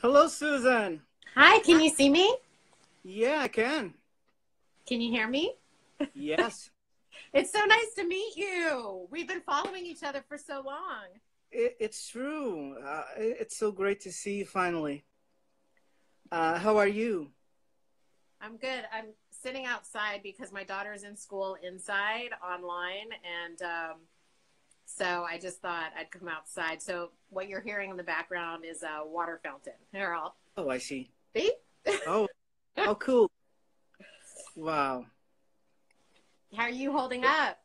Hello, Susan. Hi, can you see me? Yeah, I can. Can you hear me? Yes, It's so nice to meet you. We've been following each other for so long. it's true. It's so great to see you finally. How are you? I'm good. I'm sitting outside because my daughter's in school inside online. And so I just thought I'd come outside. So what you're hearing in the background is a water fountain. Here, I'll Oh, I see. see. Oh, oh, cool. Wow. How are you holding up?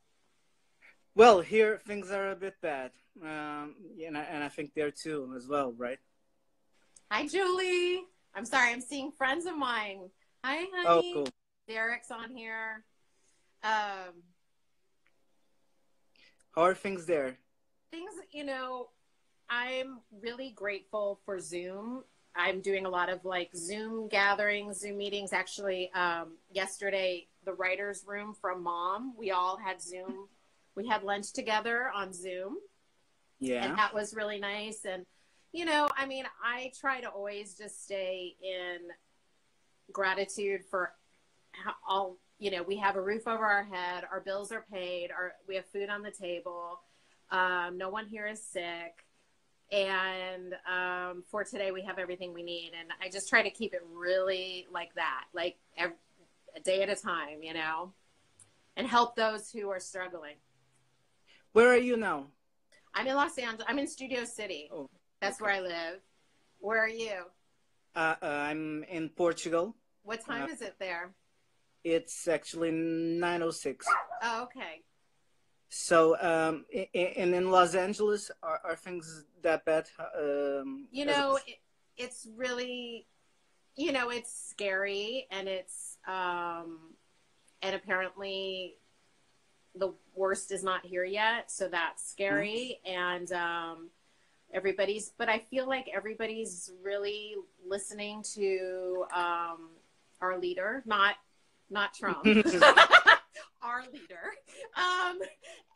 Well, here things are a bit bad. And I think there too as well, right? Hi, Julie. I'm sorry, I'm seeing friends of mine. Hi, Oh, honey. cool. Derek's on here. Um, How are things there? things, I'm really grateful for Zoom. I'm doing a lot of like Zoom gatherings, Zoom meetings. Actually, yesterday, the writer's room from Mom, we all had Zoom. We had lunch together on Zoom, and Yeah. that was really nice. And, I try to always just stay in gratitude for how all, we have a roof over our head, our bills are paid, we have food on the table. No one here is sick. And for today, we have everything we need. And I just try to keep it really like that, like a day at a time, and help those who are struggling. Where are you now? I'm in Los Angeles. I'm in Studio City. Oh, That's okay. where I live. Where are you? I'm in Portugal. What Uh, time is it there? it's actually 9:06. Oh, okay. So, and in Los Angeles, are things that bad? You As know, it's really, it's scary, and and apparently the worst is not here yet. So that's Mhm. scary. And but I feel like everybody's really listening to our leader, not Trump, our leader, um,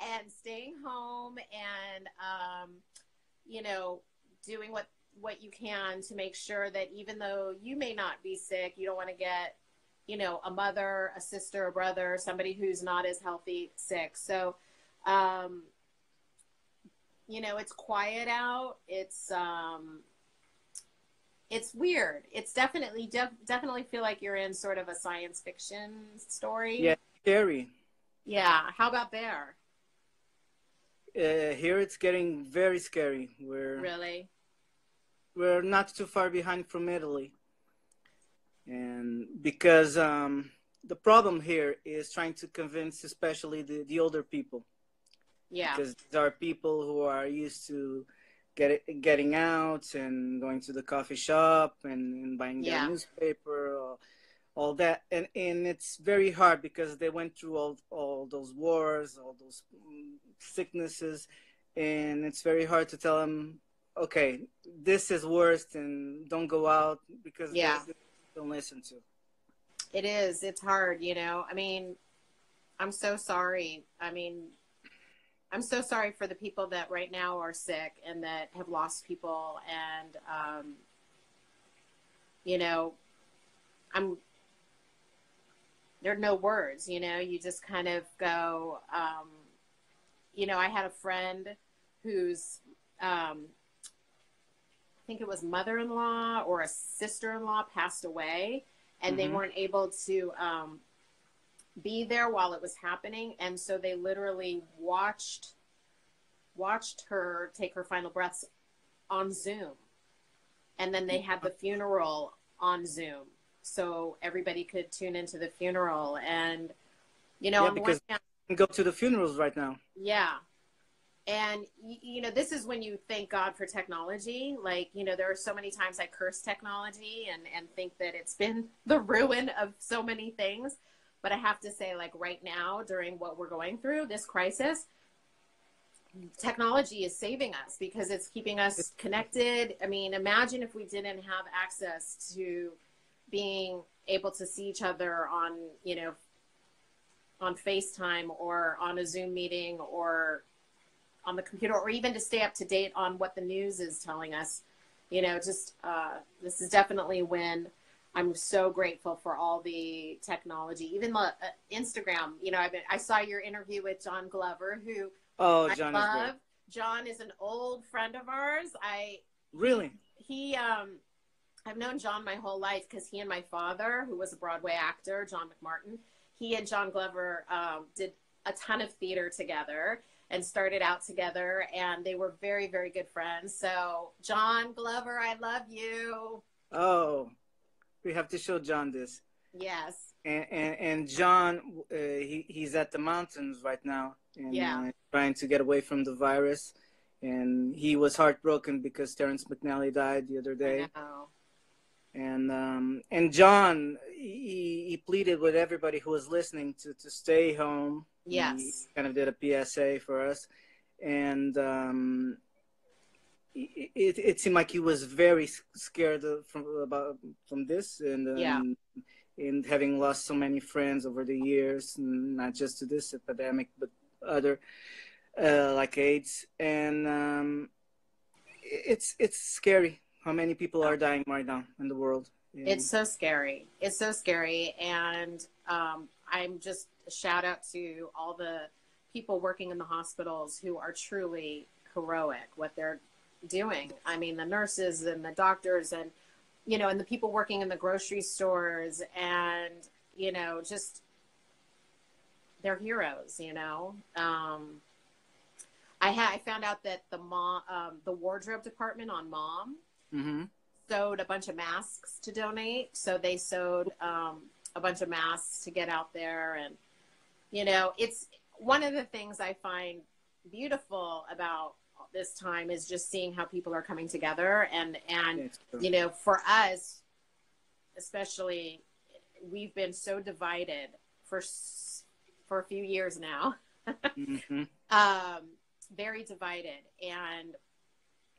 and staying home and, you know, doing what you can to make sure that even though you may not be sick, you don't want to get, a mother, a sister, a brother, somebody who's not as healthy sick. So, um, it's quiet out. It's weird. It's definitely feel like you're in sort of a science fiction Yeah, story. scary. Yeah. How about there? Here it's getting very scary. Really? We're not too far behind from Italy, and because the problem here is trying to convince, especially the older people, Yeah. because there are people who are used to getting out and going to the coffee shop and buying their Yeah. newspaper, all that, and it's very hard because they went through all those wars, all those sicknesses, and it's very hard to tell them, okay, this is worse and don't go out because Yeah. they don't listen to. It is. It's hard, I mean, I'm so sorry. I'm so sorry for the people that right now are sick and that have lost people. And, you know, I'm, there are no words, you just kind of go, I had a friend whose, I think it was mother-in-law or a sister-in-law passed away, and they Hmm. weren't able to be there while it was happening. And so they literally watched her take her final breaths on Zoom. And then they had the funeral on Zoom. So everybody could tune into the funeral. And, Yeah, on the one because hand, you can go to the funerals right now. yeah. And, this is when you thank God for technology. Like, there are so many times I curse technology and think that it's been the ruin of so many things. But I have to say, like, right now, during what we're going through, this crisis, technology is saving us because it's keeping us connected. I mean, imagine if we didn't have access to being able to see each other on, on FaceTime or on a Zoom meeting or on the computer, or even to stay up to date on what the news is telling us. just this is definitely when I'm so grateful for all the technology, even the Instagram. I saw your interview with John Glover, who Oh, I John is great. love. John is an old friend of ours. Really? I've known John my whole life because he and my father, who was a Broadway actor, John McMartin, he and John Glover did a ton of theater together and started out together, and they were very, very good friends. So, John Glover, I love you. Oh, we have to show John this. Yes. And John, he's at the mountains right now, and Yeah. trying to get away from the virus. And he was heartbroken because Terrence McNally died the other day. I know. And John, he pleaded with everybody who was listening to stay home. Yes. He kind of did a PSA for us, and it seemed like he was very scared from this, and in having lost so many friends over the years, not just to this epidemic, but other like AIDS, and it's scary how many people are dying right now in the world. It's so scary. It's so scary, and I'm just a shout out to all the people working in the hospitals who are truly heroic what they're doing. I mean, the nurses and the doctors and and the people working in the grocery stores, and just they're heroes. I found out that the wardrobe department on Mom Mm-hmm. sewed a bunch of masks to donate. So they sewed a bunch of masks to get out there, and it's one of the things I find beautiful about this time is just seeing how people are coming together, and for us especially, we've been so divided for a few years now. Mm-hmm. Very divided, and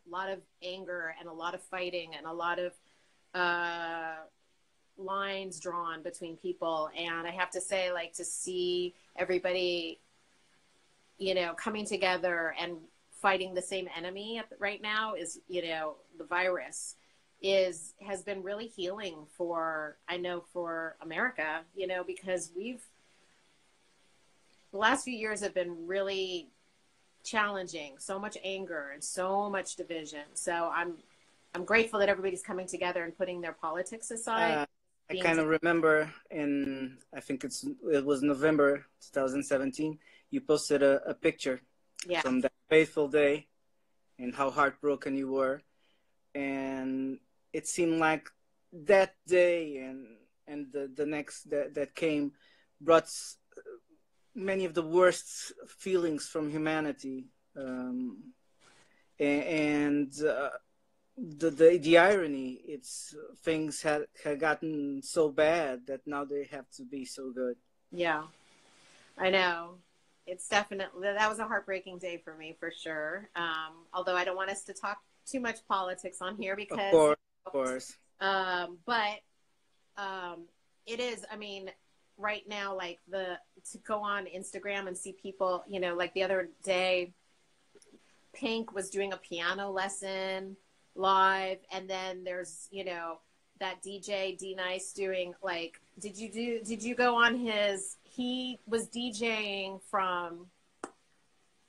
a lot of anger and a lot of fighting and a lot of lines drawn between people. And I have to say, to see everybody coming together and fighting the same enemy right now is, the virus has been really healing for America, because the last few years have been really challenging, so much anger and so much division. So I'm grateful that everybody's coming together and putting their politics aside. I kind of remember I think it was November 2017, you posted a picture from that fateful day and how heartbroken you were. And it seemed like that day and the next that came brought many of the worst feelings from humanity. The irony, it's things had gotten so bad that now they have to be so good. Yeah, I know. It's definitely, that was a heartbreaking day for me, for sure. Although I don't want us to talk too much politics on here because, of course. But it is, I mean, right now, to go on Instagram and see people, like the other day, Pink was doing a piano lesson live, and then there's that DJ D Nice doing did you go on he was DJing for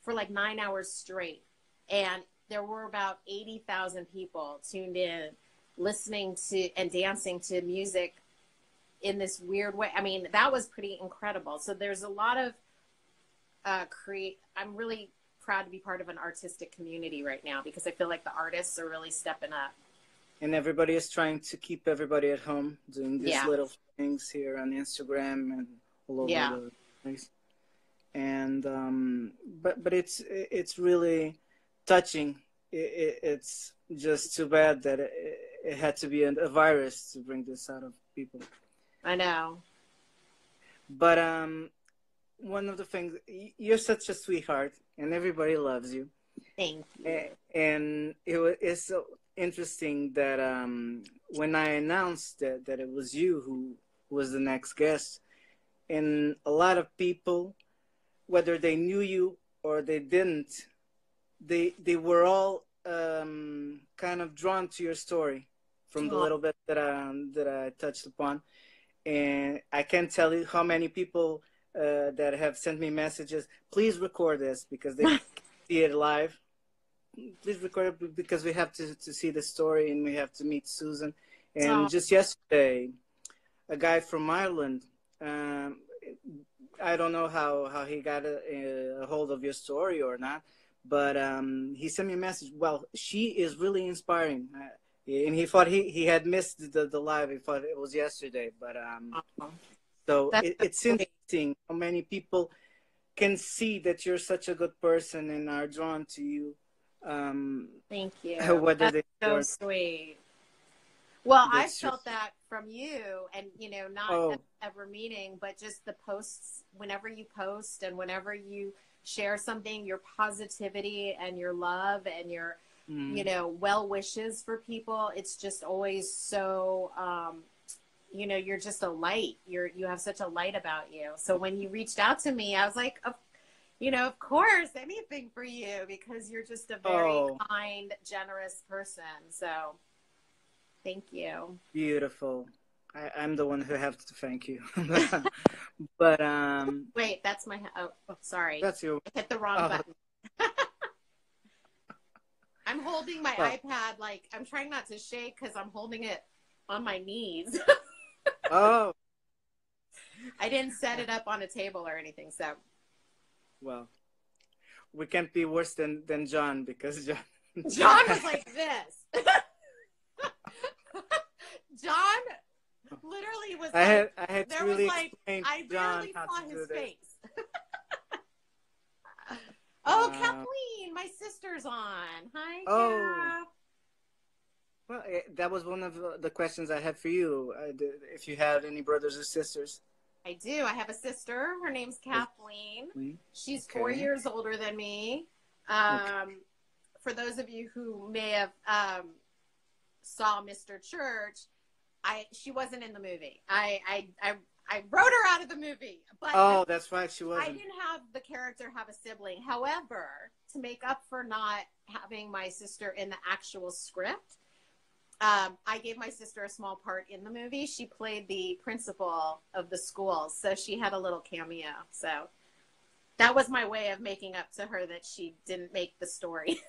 9 hours straight, and there were about 80,000 people tuned in listening to and dancing to music in this weird way. I mean, that was pretty incredible. So there's a lot of I'm really proud to be part of an artistic community right now, because I feel like the artists are really stepping up. And everybody is trying to keep everybody at home, doing these little things here on Instagram and all over the place. And but it's really touching. It's just too bad that it had to be a virus to bring this out of people. I know. But one of the things, you're such a sweetheart, and everybody loves you. Thank you. And it's so interesting that when I announced that it was you who was the next guest, and a lot of people, whether they knew you or they didn't, they were all kind of drawn to your story from the Oh, little bit that I touched upon, and I can't tell you how many people that have sent me messages. Please record this because they see it live. Please record it because we have to see the story and we have to meet Susan. And oh, just yesterday, a guy from Ireland. Um, I don't know how he got a hold of your story or not, but he sent me a message. Well, she is really inspiring, and he thought he had missed the live. He thought it was yesterday, but oh. so That's so it's sweet. interesting how many people can see that you're such a good person and are drawn to you, um, Thank you. whether That's they so or sweet. Well, I that's true. felt that from you, and not Oh, ever meeting, but just the posts. Whenever you post and whenever you share something, your positivity and your love and your, mm, well wishes for people. It's just always so. You're just a light. You have such a light about you. So when you reached out to me, I was like, of course, anything for you because you're just a very oh, kind, generous person. So thank you. beautiful. I'm the one who have to thank you, but Wait, that's my. Oh, sorry. that's your. I hit the wrong Oh, button. I'm holding my well, iPad like I'm trying not to shake because I'm holding it on my knees. oh, I didn't set it up on a table or anything. So, well, we can't be worse than John because John. John was like this. John literally was like, I had to there was really like, explain to I John barely how saw to do his this. face. Oh, Uh, Kathleen, my sister's on. Hi, oh, Kath. well, that was one of the questions I had for you. If you had any brothers or sisters. I do. I have a sister. Her name's Kathleen. She's 4 Okay. years older than me. Okay. For those of you who may have saw Mr. Church, she wasn't in the movie. I wrote her out of the movie, but Oh, that's right. She I wasn't. didn't have the character have a sibling. However, to make up for not having my sister in the actual script, I gave my sister a small part in the movie. She played the principal of the school, so she had a little cameo. So that was my way of making up to her that she didn't make the story.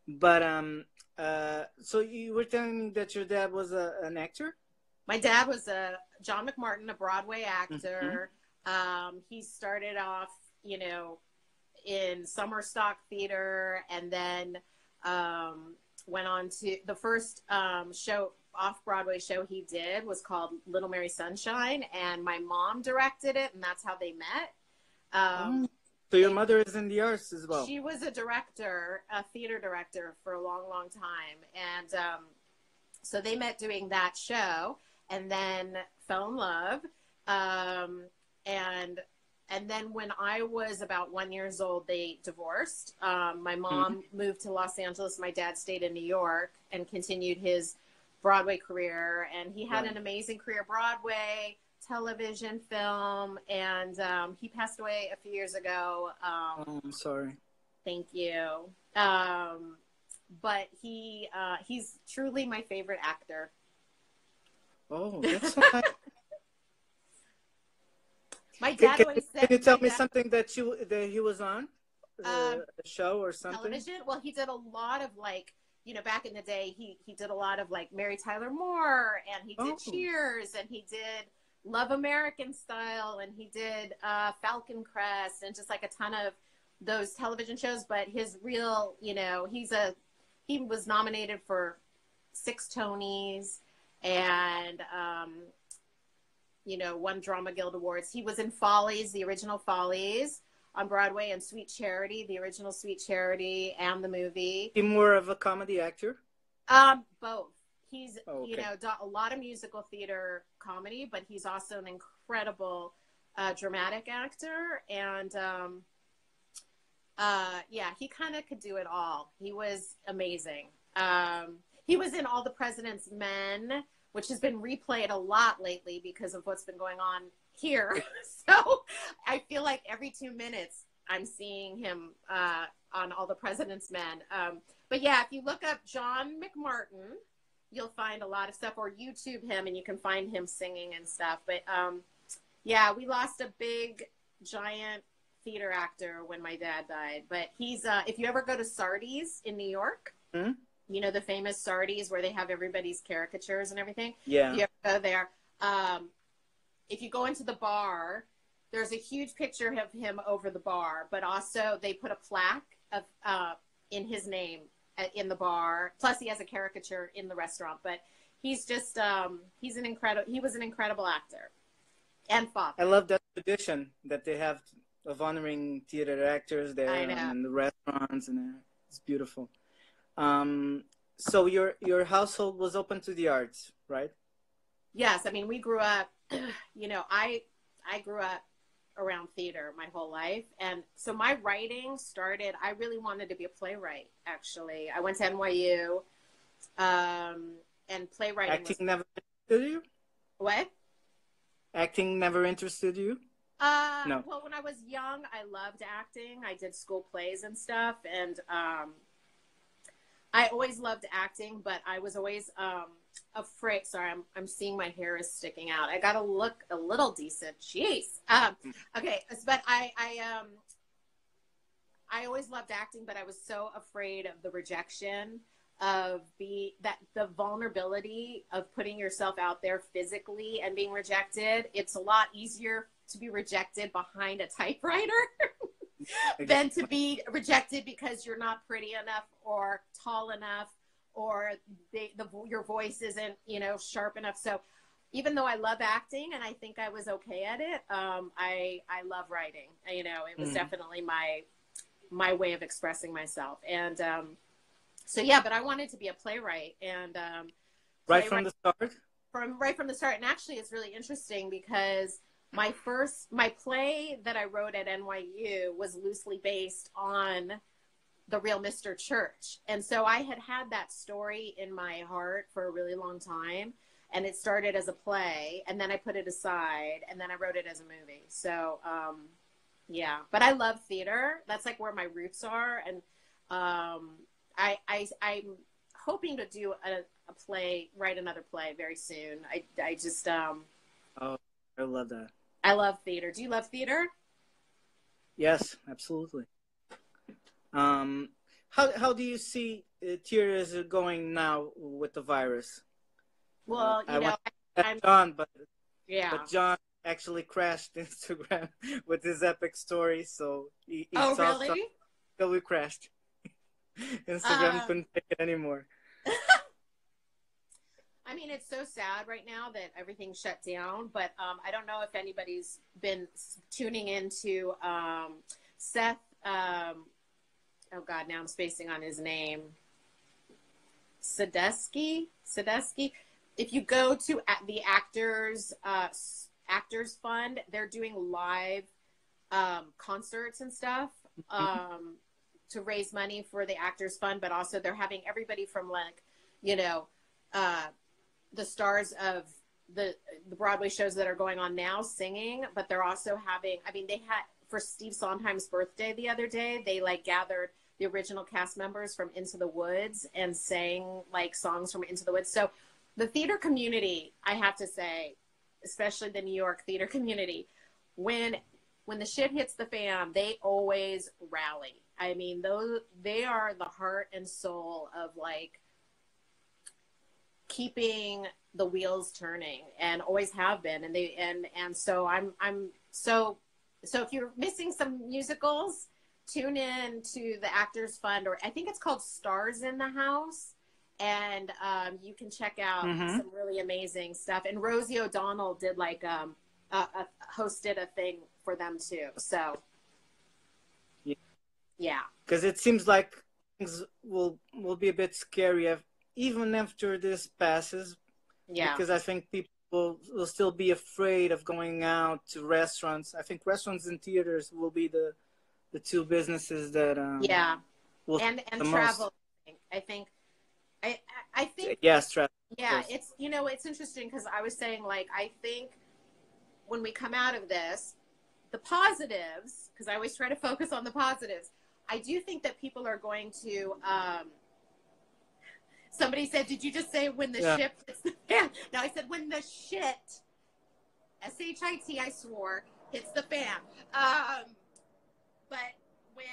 But so you were telling me that your dad was an actor? My dad was a John McMartin, a Broadway Mm-hmm. actor. He started off, in summer stock theater, and then went on to the first show off Broadway show he did was called Little Mary Sunshine, and my mom directed it, and that's how they met. Oh, so your mother is in the arts as well. She was a director, a theater director for a long, long time, and so they met doing that show, and then fell in love, and then when I was about 1 year old, they divorced. My Mm-hmm. mom moved to Los Angeles. My dad stayed in New York and continued his Broadway career. And he had Right. an amazing career, Broadway, television, film. And he passed away a few years ago. Oh, I'm sorry. Thank you. But he's truly my favorite actor. Oh, that's so nice. My dad always Can said, you tell me something that he was on um, a show or something? television. Well, he did a lot of back in the day, he did a lot of like Mary Tyler Moore, and he did Oh, Cheers, and he did Love American Style, and he did Falcon Crest, and just like a ton of those television shows. But his real, he was nominated for 6 Tonys and won Drama Guild Awards. He was in Follies, the original Follies on Broadway, and Sweet Charity, the original Sweet Charity, and the movie. he more of a comedy actor? Both. He's, Oh, okay. done a lot of musical theater comedy, but he's also an incredible dramatic actor. And yeah, he kind of could do it all. He was amazing. He was in All the President's Men, which has been replayed a lot lately because of what's been going on here. So I feel like every 2 minutes I'm seeing him on All the President's Men. But yeah, if you look up John McMartin, you'll find a lot of stuff, or YouTube him and you can find him singing and stuff. But yeah, we lost a big, giant theater actor when my dad died. But he's, if you ever go to Sardi's in New York, Hmm? you know, the famous Sardi's where they have everybody's caricatures and everything. Yeah. If you ever go there, if you go into the bar, there's a huge picture of him over the bar, but also they put a plaque of in his name in the bar. Plus, he has a caricature in the restaurant. But he's just he was an incredible actor and father. I love that tradition that they have of honoring theater actors there and the restaurants, and it's beautiful. So your household was open to the arts, right? Yes, I mean we grew up. You know, I grew up around theater my whole life, and so my writing started. I really wanted to be a playwright. Actually, I went to NYU, and playwriting. Acting never interested you? What? Acting never interested you? No. Well, when I was young, I loved acting. I did school plays and stuff, and I always loved acting, but I was always afraid. Sorry, I'm seeing my hair is sticking out. I got to look a little decent. Jeez. Okay, but I always loved acting, but I was so afraid of the rejection, of the vulnerability of putting yourself out there physically and being rejected. It's a lot easier to be rejected behind a typewriter than to be rejected because you're not pretty enough or tall enough, or your voice isn't, you know, sharp enough. So even though I love acting and I think I was okay at it, I love writing. You know, it was definitely my way of expressing myself. And so yeah, but I wanted to be a playwright, and right from the start. Right from the start. And actually, it's really interesting because my play that I wrote at NYU was loosely based on the real Mr. Church. And so I had that story in my heart for a really long time. And it started as a play, and then I put it aside, and then I wrote it as a movie. So, yeah, but I love theater. That's like where my roots are. And I'm hoping to do a play, write another play very soon. I just, oh, I love that. I love theater. Do you love theater? Yes, absolutely. How do you see theaters going now with the virus? Well, you know, I'm John, but John actually crashed Instagram with his epic story, so he really? Till we crashed. Instagram couldn't take it anymore. I mean, it's so sad right now that everything's shut down, but I don't know if anybody's been tuning into Seth. Oh God, now I'm spacing on his name. Sadesky. If you go to the Actors Fund, they're doing live concerts and stuff to raise money for the Actors Fund, but also they're having everybody from, like, you know, the stars of the Broadway shows that are going on now singing, but they're also having, I mean, they had, for Steve Sondheim's birthday the other day, they like gathered the original cast members from Into the Woods and sang like songs from Into the Woods. So the theater community, I have to say, especially the New York theater community, when the shit hits the fan, they always rally. I mean, they are the heart and soul of like keeping the wheels turning, and always have been. And so so if you're missing some musicals, tune in to the Actors Fund, or I think it's called Stars in the House. And you can check out some really amazing stuff. And Rosie O'Donnell did like hosted a thing for them too. So yeah, because it seems like things will be a bit scary even after this passes. Yeah, because I think people will still be afraid of going out to restaurants. I think restaurants and theaters will be the two businesses that will and the travel. Most. I think yes, travel. Yeah, it's, you know, it's interesting because I was saying, like, I think when we come out of this, the positives because I always try to focus on the positives. I do think that people are going to, somebody said, did you just say when the Yeah. ship hits the fan? No, I said when the shit, S-H-I-T, I swore, hits the fan. But when,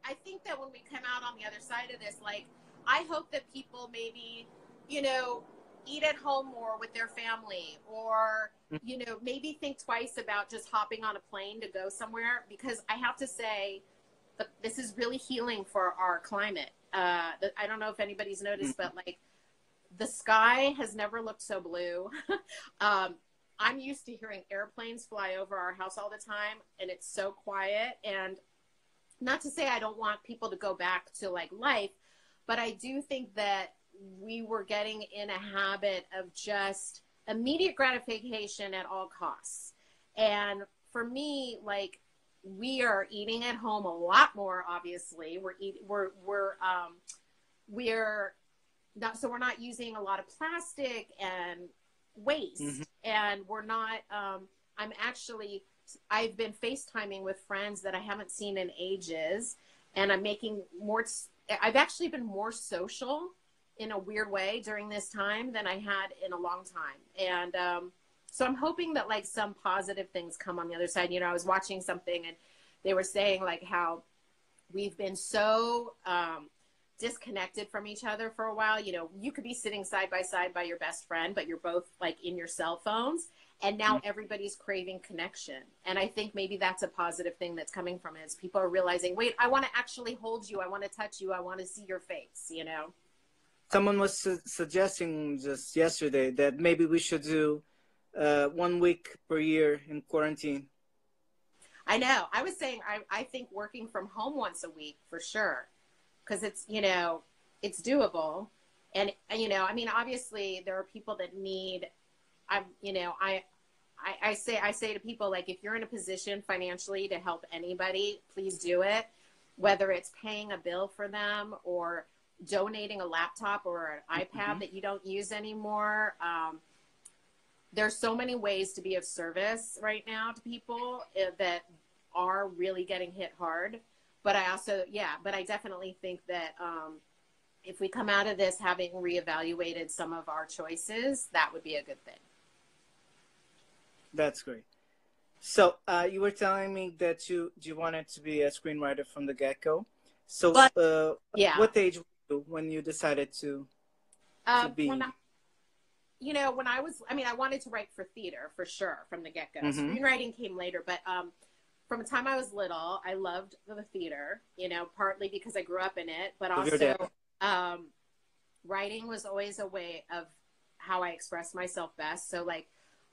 I think that when we come out on the other side of this, like, I hope that people maybe, you know, eat at home more with their family, or, you know, maybe think twice about just hopping on a plane to go somewhere, because I have to say that this is really healing for our climate. I don't know if anybody's noticed, but like the sky has never looked so blue. I'm used to hearing airplanes fly over our house all the time, and it's so quiet. And not to say I don't want people to go back to like life, but I do think that we were getting in a habit of just immediate gratification at all costs. And for me, like, we are eating at home a lot more, obviously. We're not, so we're not using a lot of plastic and waste. Mm-hmm. And we're not, I've been FaceTiming with friends that I haven't seen in ages, and I've actually been more social in a weird way during this time than I had in a long time. And so I'm hoping that like some positive things come on the other side. You know, I was watching something and they were saying like how we've been so disconnected from each other for a while. You know, you could be sitting side by side by your best friend, but you're both like in your cell phones. And now everybody's craving connection. And I think maybe that's a positive thing that's coming from it, is people are realizing, wait, I want to actually hold you. I want to touch you. I want to see your face, you know? Someone was suggesting just yesterday that maybe we should do 1 week per year in quarantine. I know. I was saying, I think working from home once a week for sure. Because it's, you know, it's doable. And, you know, I mean, obviously there are people that need, I say to people, like, if you're in a position financially to help anybody, please do it. Whether it's paying a bill for them or donating a laptop or an iPad that you don't use anymore. There's so many ways to be of service right now to people that are really getting hit hard. But I definitely think that if we come out of this having reevaluated some of our choices, that would be a good thing. That's great. So you were telling me that you wanted to be a screenwriter from the get-go. So what age were you when you decided to be? When I wanted to write for theater for sure from the get-go. Screenwriting came later, but from the time I was little, I loved the theater, you know, partly because I grew up in it, but also writing was always a way of how I expressed myself best. So like,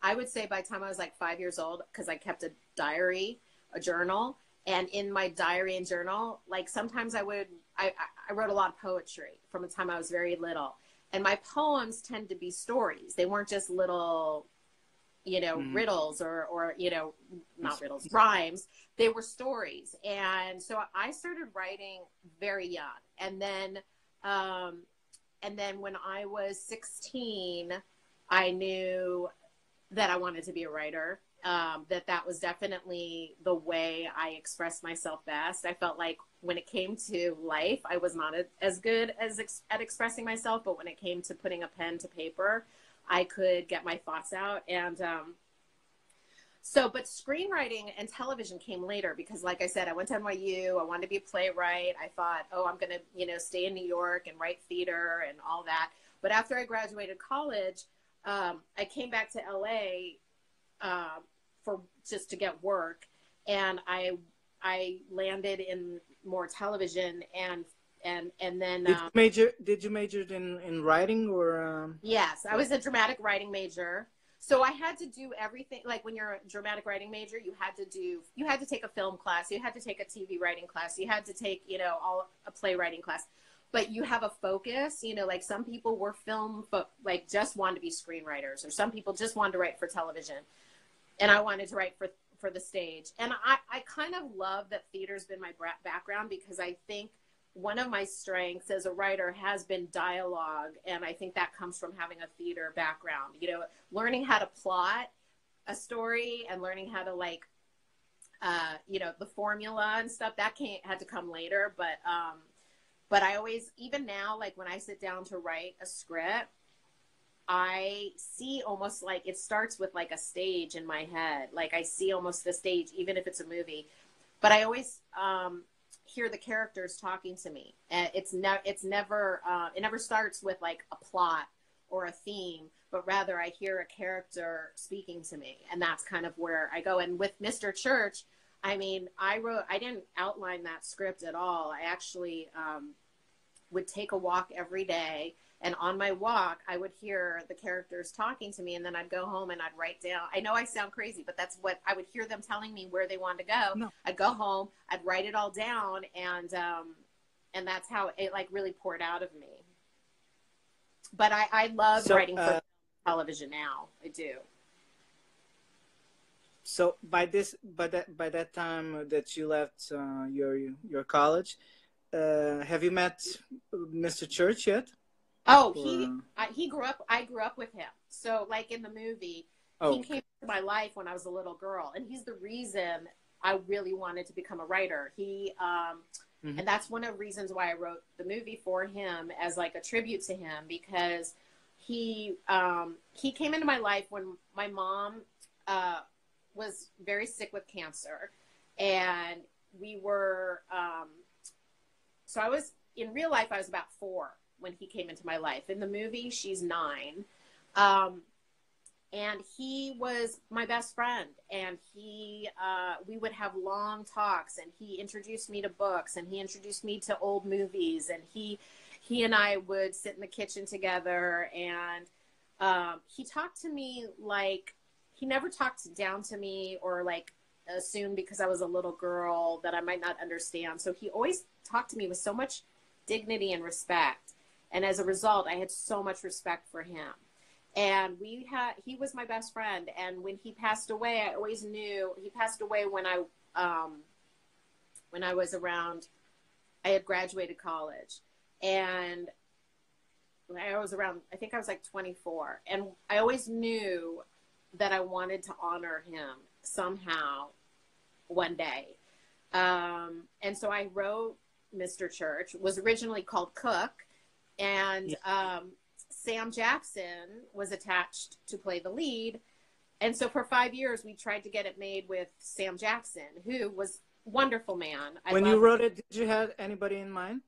I would say by the time I was like 5 years old, because I kept a diary, a journal, and in my diary and journal, like sometimes I wrote a lot of poetry from the time I was very little. And my poems tend to be stories. They weren't just little, you know, riddles or, you know, not riddles, rhymes. They were stories. And so I started writing very young. And then when I was 16, I knew that I wanted to be a writer, that was definitely the way I expressed myself best. I felt like when it came to life, I was not as good at expressing myself, but when it came to putting a pen to paper, I could get my thoughts out. And but screenwriting and television came later because, like I said, I went to NYU. I wanted to be a playwright. I thought, I'm going to, you know, stay in New York and write theater and all that. But after I graduated college, I came back to LA for just to get work, and I landed in more television and then did you major in writing or Yes, I was a dramatic writing major. So I had to do everything. Like when you're a dramatic writing major, you had to take a film class, you had to take a TV writing class, you had to take, you know, a playwriting class. But you have a focus, you know, like some people were like just wanted to be screenwriters, or some people just wanted to write for television. And I wanted to write for the stage. And I kind of love that theater's been my background, because I think one of my strengths as a writer has been dialogue. And I think that comes from having a theater background, you know, learning how to plot a story and learning how to like you know, the formula and stuff that had to come later. But I always, even now, like when I sit down to write a script, I see almost like it starts with like a stage in my head. Like I see almost the stage, even if it's a movie. But I always hear the characters talking to me. And it never starts with like a plot or a theme, but rather I hear a character speaking to me. And that's kind of where I go. And with Mr. Church, I mean, I didn't outline that script at all. I actually would take a walk every day. And on my walk, I would hear the characters talking to me, and then I'd go home and I'd write down. I know I sound crazy, but that's what I would hear them telling me where they wanted to go. No. I'd go home, I'd write it all down, and that's how it like really poured out of me. But I love writing for television now. I do. So by that time that you left your college, have you met Mr. Church yet? Oh, he grew up. I grew up with him. So, like in the movie, he came into my life when I was a little girl, and he's the reason I really wanted to become a writer. And that's one of the reasons why I wrote the movie for him as like a tribute to him, because he came into my life when my mom was very sick with cancer, and we were. So I was in real life. I was about 4 when he came into my life. In the movie, she's 9. And he was my best friend. And we would have long talks, and he introduced me to books, and he introduced me to old movies. And he and I would sit in the kitchen together, and he talked to me like, he never talked down to me or like assumed because I was a little girl that I might not understand. So he always talked to me with so much dignity and respect. And as a result, I had so much respect for him. And he was my best friend. And when he passed away, I always knew he passed away when I was around, I had graduated college, and I was around, I think I was like 24. And I always knew that I wanted to honor him somehow one day. And so I wrote Mr. Church. It was originally called Cook. And Sam Jackson was attached to play the lead. And so for 5 years, we tried to get it made with Sam Jackson, who was a wonderful man. When you wrote it, did you have anybody in mind?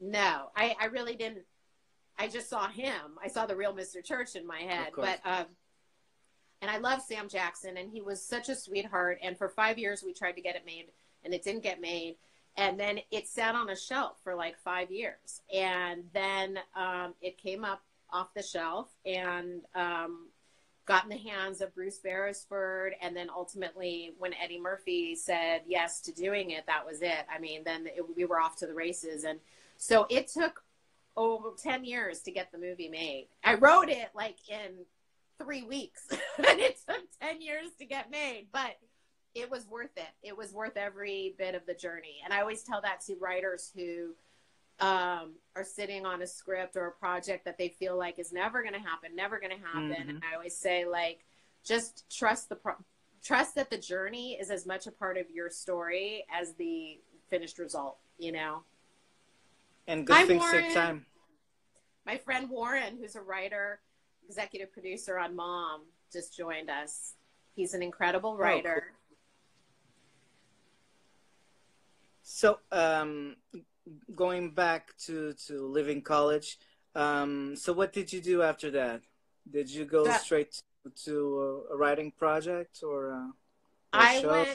No, I really didn't. I just saw him. I saw the real Mr. Church in my head. But and I love Sam Jackson, and he was such a sweetheart. And for 5 years, we tried to get it made, and it didn't get made. And then it sat on a shelf for like 5 years. And then it came up off the shelf and got in the hands of Bruce Beresford. And then ultimately, when Eddie Murphy said yes to doing it, that was it. I mean, then we were off to the races. And so it took over 10 years to get the movie made. I wrote it like in 3 weeks, and it took 10 years to get made. But it was worth it. It was worth every bit of the journey. And I always tell that to writers who are sitting on a script or a project that they feel like is never going to happen. And I always say, like, just trust that the journey is as much a part of your story as the finished result, you know? And good things take time. My friend Warren, who's a writer, executive producer on Mom, just joined us. He's an incredible writer. Oh, cool. So, going back to living college, so what did you do after that? Did you go straight to a writing project or a show?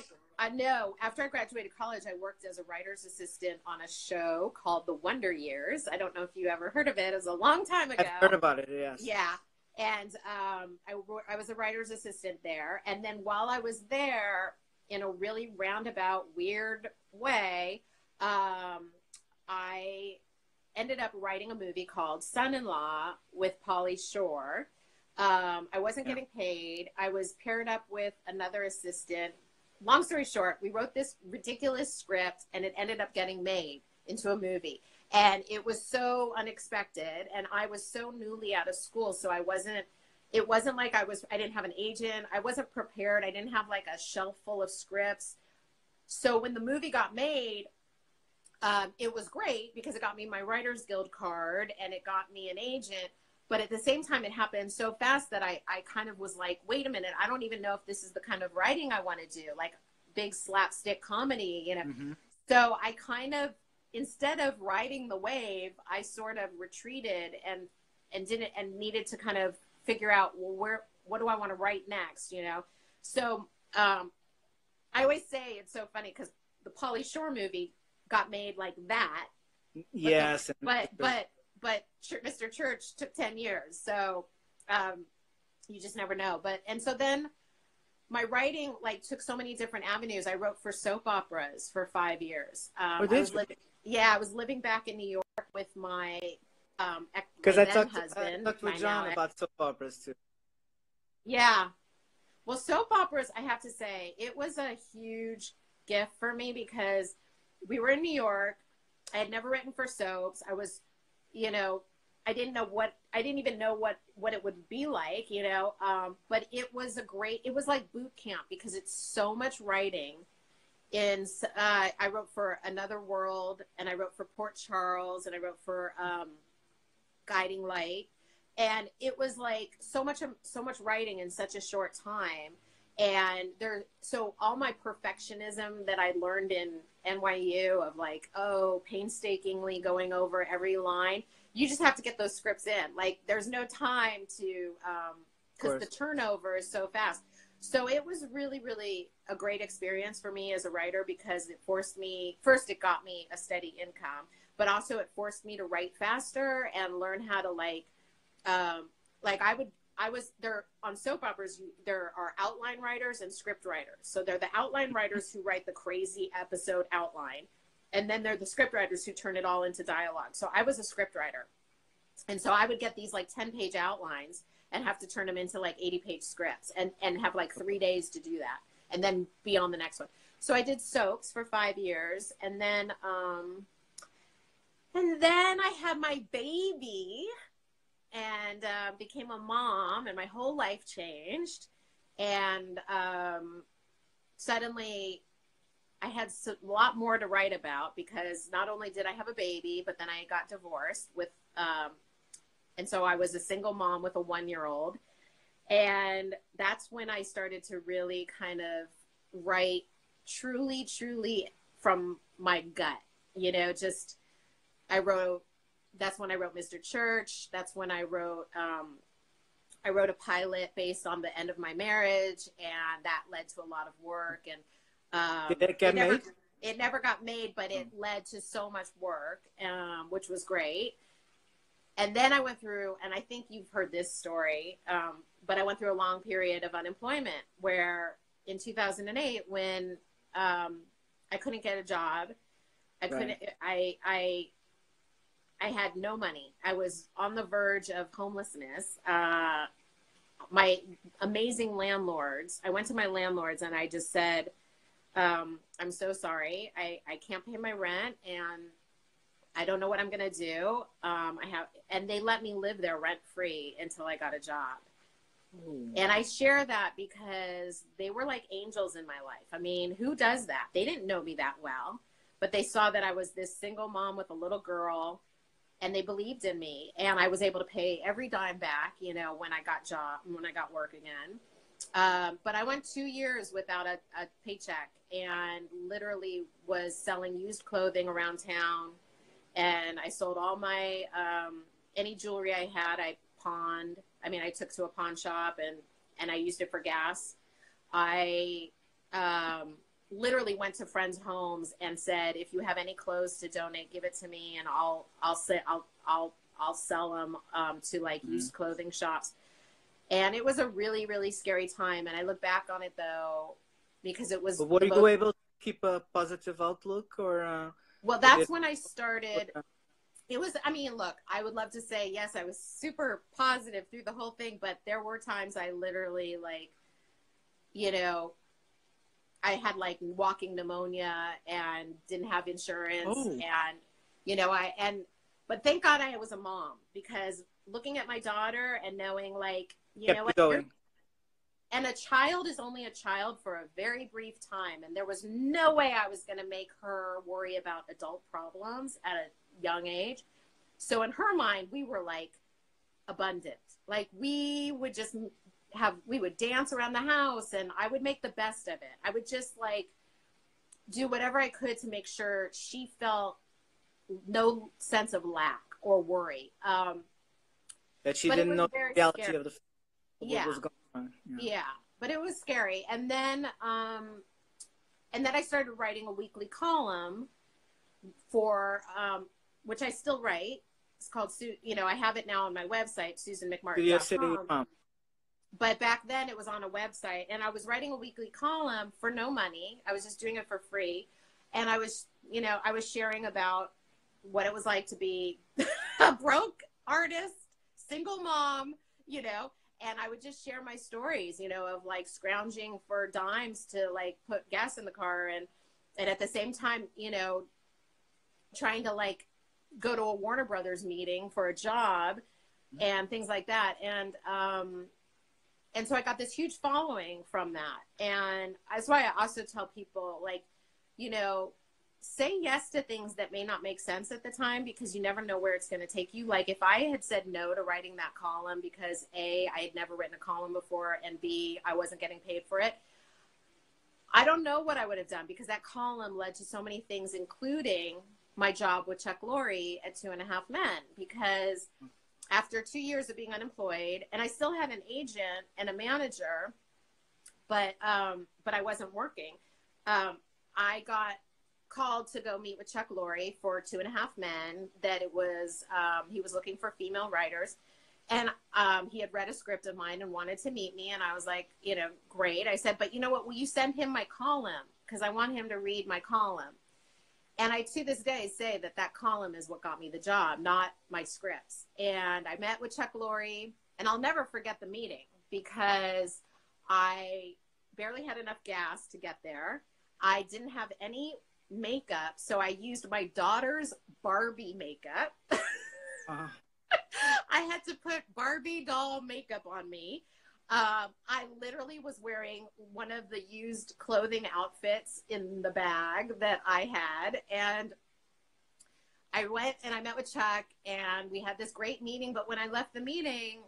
No, after I graduated college, I worked as a writer's assistant on a show called The Wonder Years. I don't know if you ever heard of it. It was a long time ago. I've heard about it, yes. Yeah. And I was a writer's assistant there. And then while I was there, in a really roundabout, weird way, I ended up writing a movie called Son-in-Law with Pauly Shore. I wasn't getting paid. I was paired up with another assistant. Long story short, we wrote this ridiculous script, and it ended up getting made into a movie. And it was so unexpected, and I was so newly out of school, so it wasn't like I didn't have an agent. I wasn't prepared. I didn't have like a shelf full of scripts. So when the movie got made, it was great because it got me my Writers Guild card and it got me an agent. But at the same time, it happened so fast that I kind of was like, wait a minute, I don't even know if this is the kind of writing I want to do, like big slapstick comedy, you know. Mm-hmm. So I kind of, instead of riding the wave, I sort of retreated and didn't, and needed to kind of figure out, well, what do I want to write next, you know? So I always say it's so funny because the Pauly Shore movie got made like that. Yes. But Mr. Church took 10 years. So you just never know. And so then my writing like took so many different avenues. I wrote for soap operas for 5 years. I was living back in New York with my because I then talked husband. with John about soap operas too. Yeah. Well, soap operas, I have to say, it was a huge gift for me because we were in New York. I had never written for soaps. I was, you know, I didn't even know what it would be like, you know, but it was it was like boot camp because it's so much writing. I wrote for Another World, and I wrote for Port Charles, and I wrote for Guiding Light. And it was like so much writing in such a short time. And so all my perfectionism that I learned in NYU of like, painstakingly going over every line, you just have to get those scripts in. Like there's no time to, because the turnover is so fast. So it was really, really a great experience for me as a writer because it forced me, first it got me a steady income, but also it forced me to write faster and learn how to I was there on soap operas. There are outline writers and script writers. So they're the outline writers who write the crazy episode outline. And then they're the script writers who turn it all into dialogue. So I was a script writer. And so I would get these like 10-page outlines and have to turn them into like 80-page scripts and have like 3 days to do that and then be on the next one. So I did soaps for 5 years. And then I had my baby and became a mom, and my whole life changed. And suddenly I had a lot more to write about because not only did I have a baby, but then I got divorced and so I was a single mom with a 1-year-old. And that's when I started to really kind of write truly, truly from my gut, you know, that's when I wrote Mr. Church. That's when I wrote a pilot based on the end of my marriage, and that led to a lot of work. And did it get made? It never got made, but it led to so much work, which was great. And then I went through, and I think you've heard this story, but I went through a long period of unemployment where in 2008, when I couldn't get a job, I had no money. I was on the verge of homelessness. My amazing landlords, I went to my landlords and I just said, I'm so sorry. I can't pay my rent and I don't know what I'm going to do. And they let me live there rent free until I got a job. Ooh. And I share that because they were like angels in my life. I mean, who does that? They didn't know me that well, but they saw that I was this single mom with a little girl. And they believed in me, and I was able to pay every dime back, you know, when I got work again. But I went 2 years without a paycheck and literally was selling used clothing around town. And I sold all my, any jewelry I had, I pawned. I mean, I took to a pawn shop and I used it for gas. I, literally went to friends' homes and said, if you have any clothes to donate, give it to me and I'll sell them to like used clothing shops. And it was a really, really scary time. And I look back on it though, because it was. But were you able to keep a positive outlook or? Well, that's when I started. It was, I mean, look, I would love to say, yes, I was super positive through the whole thing, but there were times I literally like, you know, I had like walking pneumonia and didn't have insurance. Oh. And, you know, but thank God I was a mom because looking at my daughter and knowing like, you know what, And a child is only a child for a very brief time. And there was no way I was going to make her worry about adult problems at a young age. So in her mind, we were like abundant. Like we would just we would dance around the house and I would make the best of it. I would just like do whatever I could to make sure she felt no sense of lack or worry. That she didn't know the reality scary. of what was going on. Yeah, but it was scary. And then I started writing a weekly column for, which I still write. It's called, I have it now on my website, susanmcmartin.com. But back then it was on a website, and I was writing a weekly column for no money. I was just doing it for free. And I was sharing about what it was like to be a broke artist, single mom, and I would just share my stories, of like scrounging for dimes to like put gas in the car and at the same time, trying to like go to a Warner Brothers meeting for a job and things like that. And so I got this huge following from that. And that's why I also tell people, like, say yes to things that may not make sense at the time, because you never know where it's going to take you. Like if I had said no to writing that column because A, I had never written a column before, and B, I wasn't getting paid for it, I don't know what I would have done, because that column led to so many things, including my job with Chuck Lorre at 2.5 Men, because after 2 years of being unemployed, and I still had an agent and a manager, but I wasn't working. I got called to go meet with Chuck Lorre for 2.5 Men. That it was he was looking for female writers, and he had read a script of mine and wanted to meet me. And I was like, great. I said, but you know what? Will you send him my column, because I want him to read my column. And I, to this day, say that column is what got me the job, not my scripts. And I met with Chuck Lorre, and I'll never forget the meeting, because I barely had enough gas to get there. I didn't have any makeup, so I used my daughter's Barbie makeup. I had to put Barbie doll makeup on me. I literally was wearing one of the used clothing outfits in the bag that I had. And I went and I met with Chuck, and we had this great meeting. But when I left the meeting,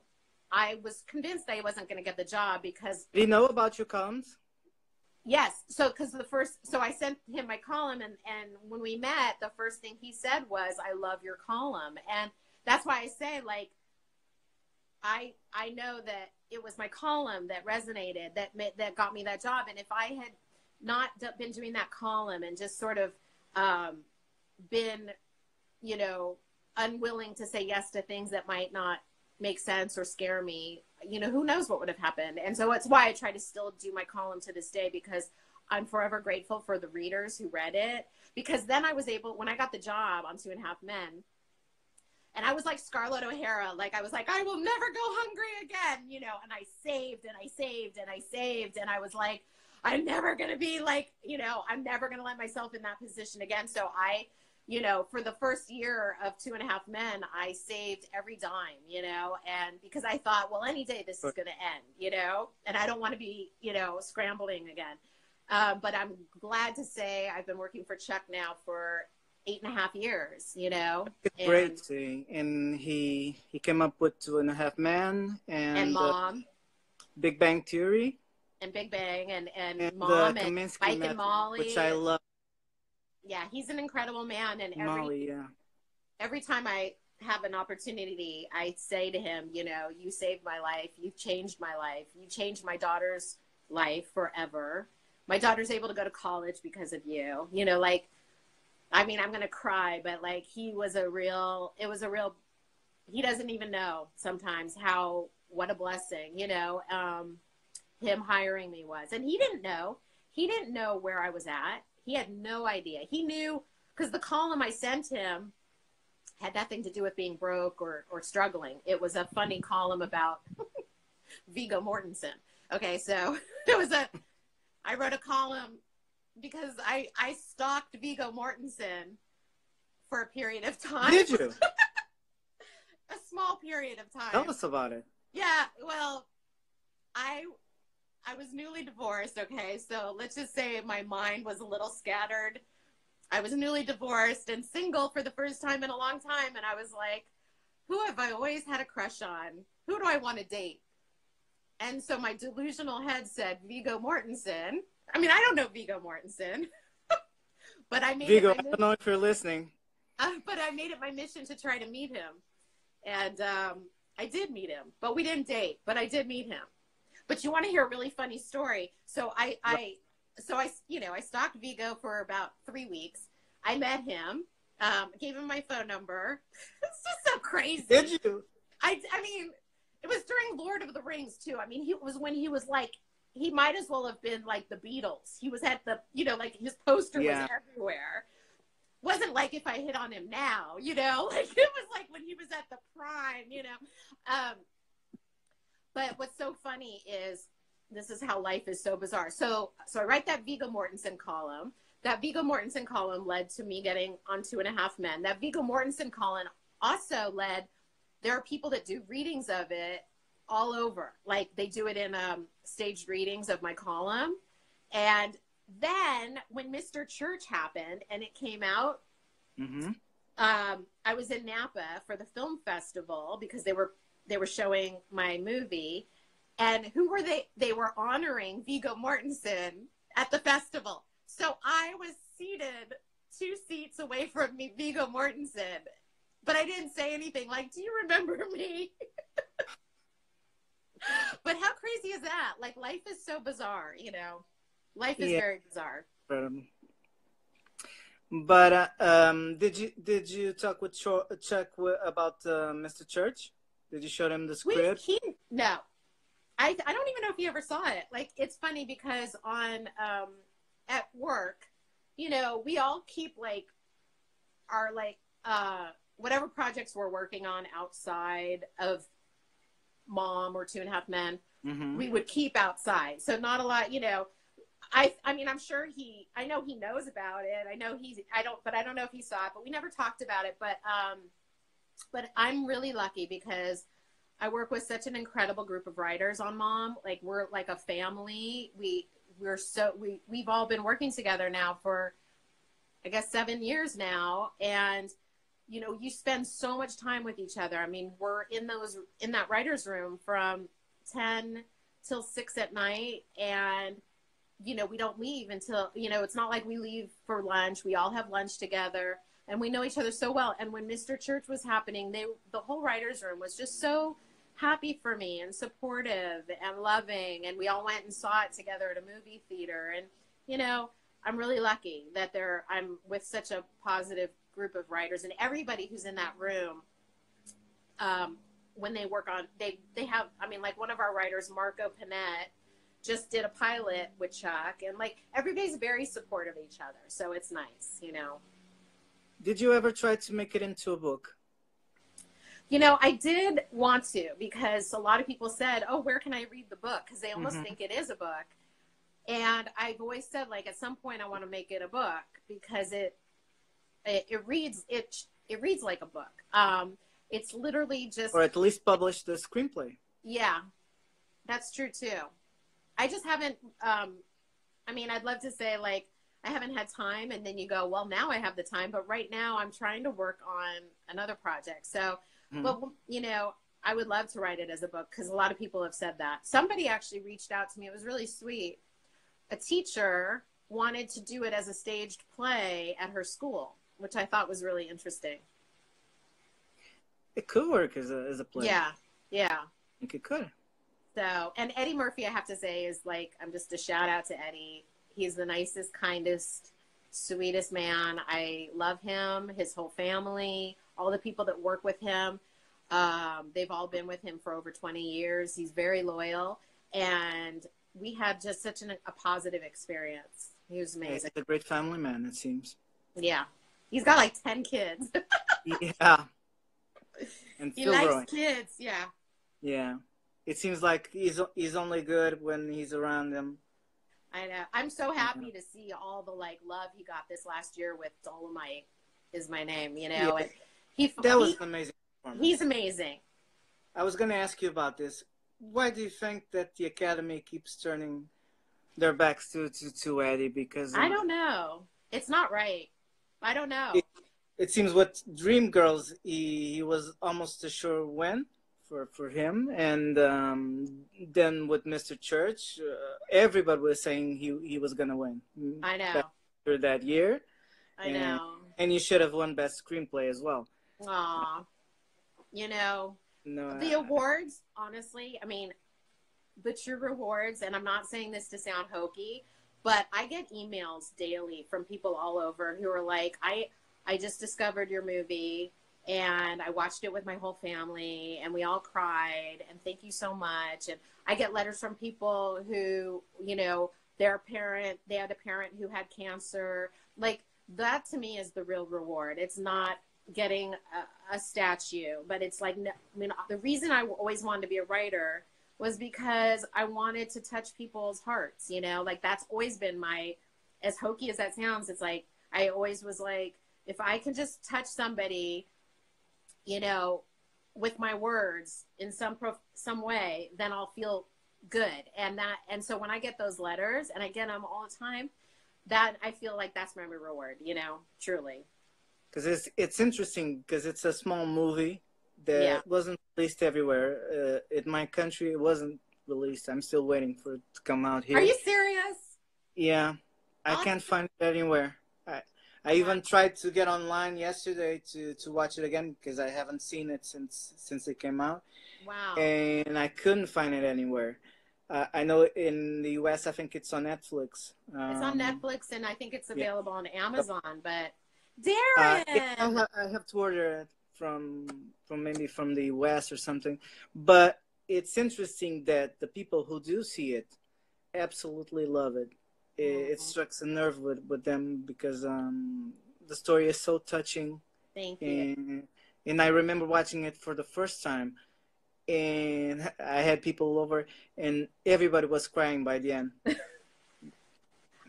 I was convinced I wasn't going to get the job, because... Did he know about your columns? Yes. So I sent him my column, and when we met, the first thing he said was, I love your column. And that's why I say, like, I know that it was my column that resonated, that got me that job. And if I had not been doing that column and just sort of been, unwilling to say yes to things that might not make sense or scare me, who knows what would have happened. And so that's why I try to still do my column to this day, because I'm forever grateful for the readers who read it. Because then I was able, when I got the job on 2.5 Men, and I was like Scarlett O'Hara, like I was like, I will never go hungry again, and I saved and I saved and I saved. And I was like, I'm never going to be like, I'm never going to let myself in that position again. So I, for the first year of 2.5 Men, I saved every dime, and because I thought, well, any day this is going to end, and I don't want to be, scrambling again. But I'm glad to say I've been working for Chuck now for 8.5 years, It's great. See, and he came up with 2.5 Men and Mom, Big Bang Theory, and Big Bang, and Mom, and Mike and Molly, which I love. Yeah, he's an incredible man, and every time I have an opportunity, I say to him, you saved my life, you've changed my life, you changed my daughter's life forever. My daughter's able to go to college because of you. I'm going to cry, but like he doesn't even know sometimes what a blessing, him hiring me was. And he didn't know where I was at. He had no idea. He knew, because the column I sent him had nothing to do with being broke or struggling. It was a funny column about Viggo Mortensen. Okay, so I wrote a column because I stalked Viggo Mortensen for a period of time. Did you? A small period of time. Tell us about it. Yeah, well, I was newly divorced, okay? So let's just say my mind was a little scattered. I was newly divorced and single for the first time in a long time. And I was like, who have I always had a crush on? Who do I want to date? And so my delusional head said Viggo Mortensen. I mean, I don't know Viggo Mortensen, but I made Viggo, it I my don't know if you're listening. but I made it my mission to try to meet him. And I did meet him, but we didn't date, but I did meet him. But you want to hear a really funny story? So I stalked Viggo for about 3 weeks. I met him, gave him my phone number. It's just so crazy. Did you? I mean, it was during Lord of the Rings too. I mean, when he was like, he might as well have been like the Beatles. He was at the, like his poster was everywhere. Wasn't like if I hit on him now, like it was like when he was at the prime, But what's so funny is this is how life is so bizarre. So I write that Viggo Mortensen column. That Viggo Mortensen column led to me getting on 2.5 Men. That Viggo Mortensen column also led, there are people that do readings of it all over. Like they do it in staged readings of my column. And then when Mr. Church happened and it came out, I was in Napa for the film festival because they were showing my movie. And who were they? They were honoring Viggo Mortensen at the festival. So I was seated 2 seats away from me, Viggo Mortensen. But I didn't say anything like, do you remember me? But how crazy is that? Like, life is so bizarre, Life is very bizarre. But did you talk with Chuck about Mr. Church? Did you show him the script? No. I don't even know if he ever saw it. Like, it's funny because at work, we all keep our whatever projects we're working on outside of Mom or 2.5 Men, we would keep outside. So not a lot, I mean, I'm sure I know he knows about it. I don't know if he saw it, but we never talked about it. But I'm really lucky because I work with such an incredible group of writers on Mom. Like, we're like a family. We've all been working together now for, I guess, 7 years now. And, you spend so much time with each other. I mean, we're in that writer's room from 10 till 6 at night. And, we don't leave until, it's not like we leave for lunch. We all have lunch together and we know each other so well. And when Mr. Church was happening, the whole writer's room was just so happy for me and supportive and loving. And we all went and saw it together at a movie theater. And, I'm really lucky that I'm with such a positive group of writers, and everybody who's in that room, when they work on, they have, I mean, like one of our writers, Marco Panette, just did a pilot with Chuck, and like everybody's very supportive of each other. So it's nice, Did you ever try to make it into a book? I did want to, because a lot of people said, oh, where can I read the book? Because they almost think it is a book. And I've always said, like, at some point I want to make it a book because it reads like a book. It's literally just, or at least publish the screenplay. Yeah, that's true too. I just haven't. I mean, I'd love to say like I haven't had time, and then you go, well, now I have the time. But right now, I'm trying to work on another project. So, but I would love to write it as a book because a lot of people have said that. Somebody actually reached out to me. It was really sweet. A teacher wanted to do it as a staged play at her school, which I thought was really interesting. It could work as a play. Yeah, yeah. I think it could. So, and Eddie Murphy, I have to say, is like, I'm just a shout out to Eddie. He's the nicest, kindest, sweetest man. I love him, his whole family, all the people that work with him. They've all been with him for over 20 years. He's very loyal. And we had just such a positive experience. He was amazing. He's a great family man, it seems. Yeah. He's got like 10 kids. Yeah. And he likes growing. Kids, yeah. Yeah. It seems like he's only good when he's around them. I know. I'm so happy to see all the like love he got this last year with Dolomite is my name, Yeah. And that was an amazing performance. He's amazing. I was going to ask you about this. why do you think that the Academy keeps turning their backs to Eddie? Because I don't know. It's not right. I don't it, know. it seems what Dreamgirls he was almost a sure win for him, and then with Mr. Church, everybody was saying he was gonna win I Best know. Actor that year, I and know. and you should have won Best Screenplay as well. Aw. You know, No, the awards, honestly, I mean, the true rewards, and I'm not saying this to sound hokey, but I get emails daily from people all over who are like, I just discovered your movie and I watched it with my whole family and we all cried and thank you so much. And I get letters from people who, you know, they had a parent who had cancer. Like, that to me is the real reward. It's not getting a statue, but it's like, I mean, the reason I always wanted to be a writer was because I wanted to touch people's hearts, you know, like that's always been my, as hokey as that sounds, it's like, I always was like, if I can just touch somebody, you know, with my words in some way, then I'll feel good. And so when I get those letters, and I get them all the time, that I feel like that's my reward, you know, truly. because it's interesting because it's a small movie Yeah. that wasn't released everywhere. In my country, it wasn't released. I'm still waiting for it to come out Are here. you serious? Yeah, I I'll, can't find it anywhere. I wow. even tried to get online yesterday to watch it again because I haven't seen it since it came out, Wow. and I couldn't find it anywhere. I know in the US, I think it's on Netflix. It's on Netflix and I think it's Yeah. available on Amazon, but Yeah, Darren. I have to order it from maybe from the West or something. But it's interesting that the people who do see it absolutely love it. It Mm, strikes a nerve with them because the story is so touching, thank you. and I remember watching it for the first time, and I had people over, and everybody was crying by the end.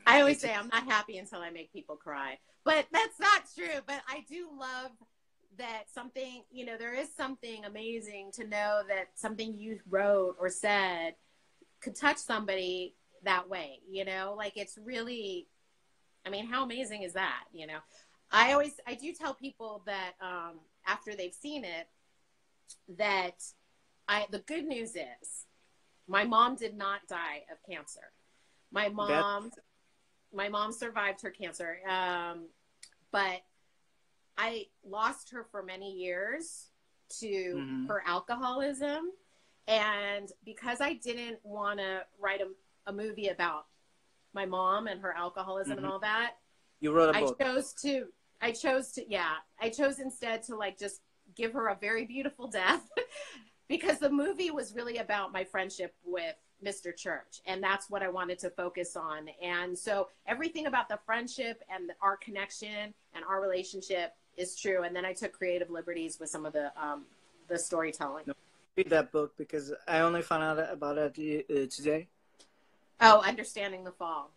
I always It's say I'm not happy until I make people cry, but that's not true. But I do love that something, you know, there is something amazing to know that something you wrote or said could touch somebody that way, you know, like it's really, I mean, how amazing is that, you know? I do tell people that after they've seen it, that the good news is my mom did not die of cancer. My that. mom my mom survived her cancer, but I lost her for many years to Mhm. her alcoholism. And because I didn't want to write a movie about my mom and her alcoholism and Mhm. all that, You wrote a I book. chose to, yeah, I chose instead to like just give her a very beautiful death because the movie was really about my friendship with Mr. Church. And that's what I wanted to focus on. And so everything about the friendship and our connection and our relationship is true. And then I took creative liberties with some of the storytelling. No, read that book because I only found out about it today. Oh, Understanding the Fall.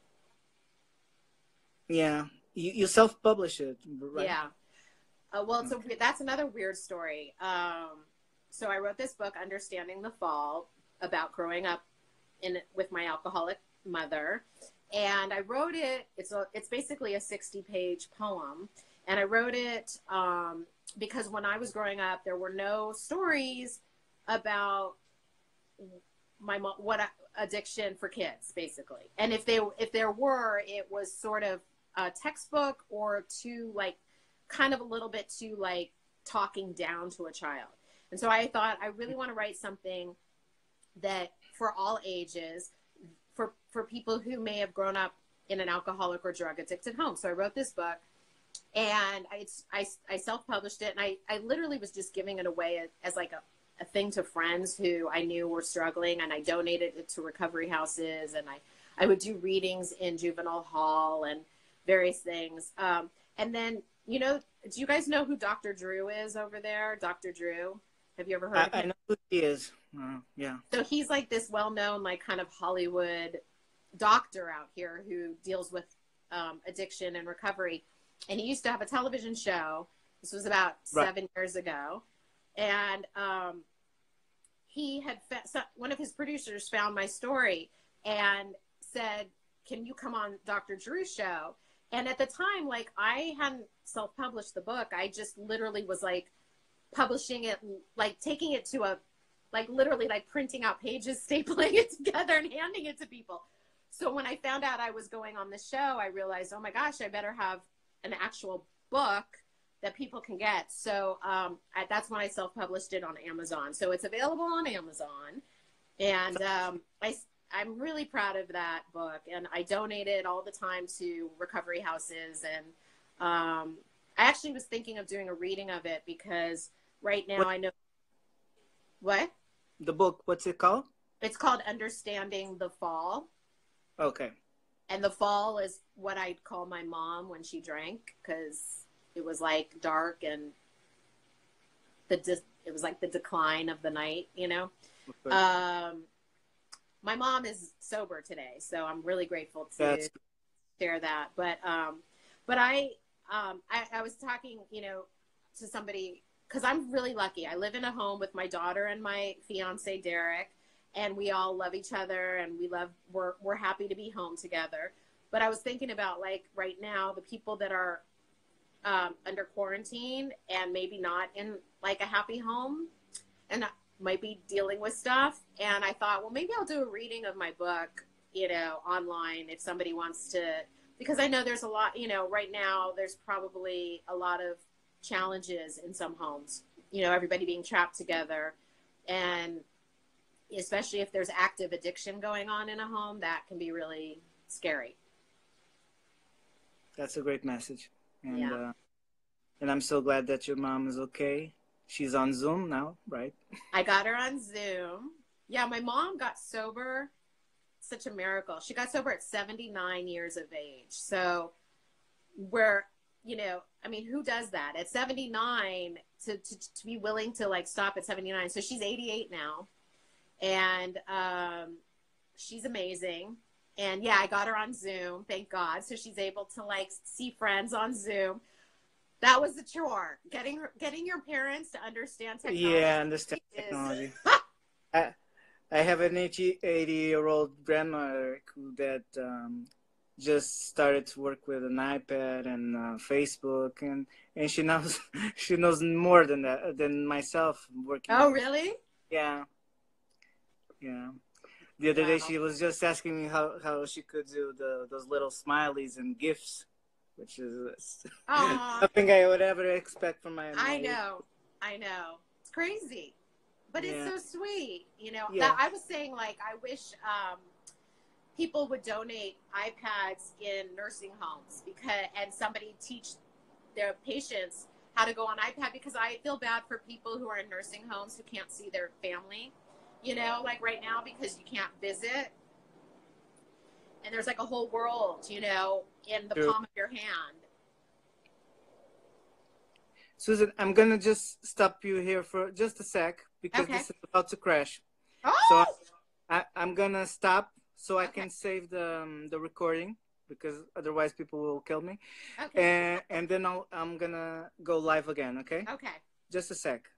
Yeah, you self-publish it, right? Yeah. Well, Okay. that's another weird story. So I wrote this book, Understanding the Fall, about growing up with my alcoholic mother, and I wrote it. It's basically a 60-page poem, and I wrote it because when I was growing up, there were no stories about my mom, addiction for kids, basically. And if there were, it was sort of a textbook or too like kind of a little bit too like talking down to a child. And so I thought I really want to write something that for all ages, for people who may have grown up in an alcoholic or drug addicted home. So I wrote this book, and I self-published it, and I literally was just giving it away as like a thing to friends who I knew were struggling, and I donated it to recovery houses, and I would do readings in juvenile hall and various things. And then, you know, do you guys know who Dr. Drew is over there? Dr. Drew. Have you ever heard of I him? know who he is. Yeah. So he's like this well-known, like kind of Hollywood doctor out here who deals with addiction and recovery. And he used to have a television show. This was about Right. 7 years ago. And he had one of his producers found my story and said, "Can you come on Dr. Drew's show?" And at the time, like, I hadn't self-published the book. I just literally was like publishing it, like taking it to a, like literally like printing out pages, stapling it together and handing it to people. So when I found out I was going on the show, I realized, oh my gosh, I better have an actual book that people can get. So that's when I self-published it on Amazon. So it's available on Amazon. And I'm really proud of that book. And I donate it all the time to recovery houses. And I actually was thinking of doing a reading of it because right now I know. What? The book, what's it called? It's called Understanding the Fall. Okay. And the fall is what I'd call my mom when she drank, because it was like dark and it was like the decline of the night, you know. Okay. My mom is sober today, so I'm really grateful to share that. But I was talking, you know, to somebody, because I'm really lucky. I live in a home with my daughter and my fiance Derek, and we all love each other, and we're happy to be home together. But I was thinking about, like, right now, the people that are under quarantine and maybe not in like a happy home and might be dealing with stuff. And I thought, well, maybe I'll do a reading of my book, you know, online if somebody wants to, because I know there's a lot, you know, right now there's probably a lot of challenges in some homes, you know, everybody being trapped together, and especially if there's active addiction going on in a home, that can be really scary. That's a great message. And, yeah. And I'm so glad that your mom is okay. She's on Zoom now, right? I got her on Zoom. Yeah, my mom got sober. Such a miracle. She got sober at 79 years of age. So we're, you know, I mean, who does that? At 79, to be willing to, like, stop at 79. So she's 88 now. And she's amazing. And, yeah, I got her on Zoom, thank God. So she's able to, like, see friends on Zoom. That was the chore. Getting your parents to understand technology. Yeah, understand technology. I have an 80-year-old grandmother that just started to work with an iPad and Facebook, and she knows more than myself working. Oh, really? Yeah. The other day she was just asking me how she could do those little smileys and GIFs, which is nothing I would ever expect from my. I know. It's crazy, but it's so sweet. You know, that I was saying, like, I wish people would donate iPads in nursing homes and somebody teach their patients how to go on iPad, because I feel bad for people who are in nursing homes who can't see their family. You know, like right now, because you can't visit. And there's like a whole world, you know, in the palm of your hand. Susan, I'm going to just stop you here for just a sec, because this is about to crash. Oh! So I'm going to stop so I can save the recording, because otherwise people will kill me. Okay. And then I'm going to go live again, okay? Okay. Just a sec.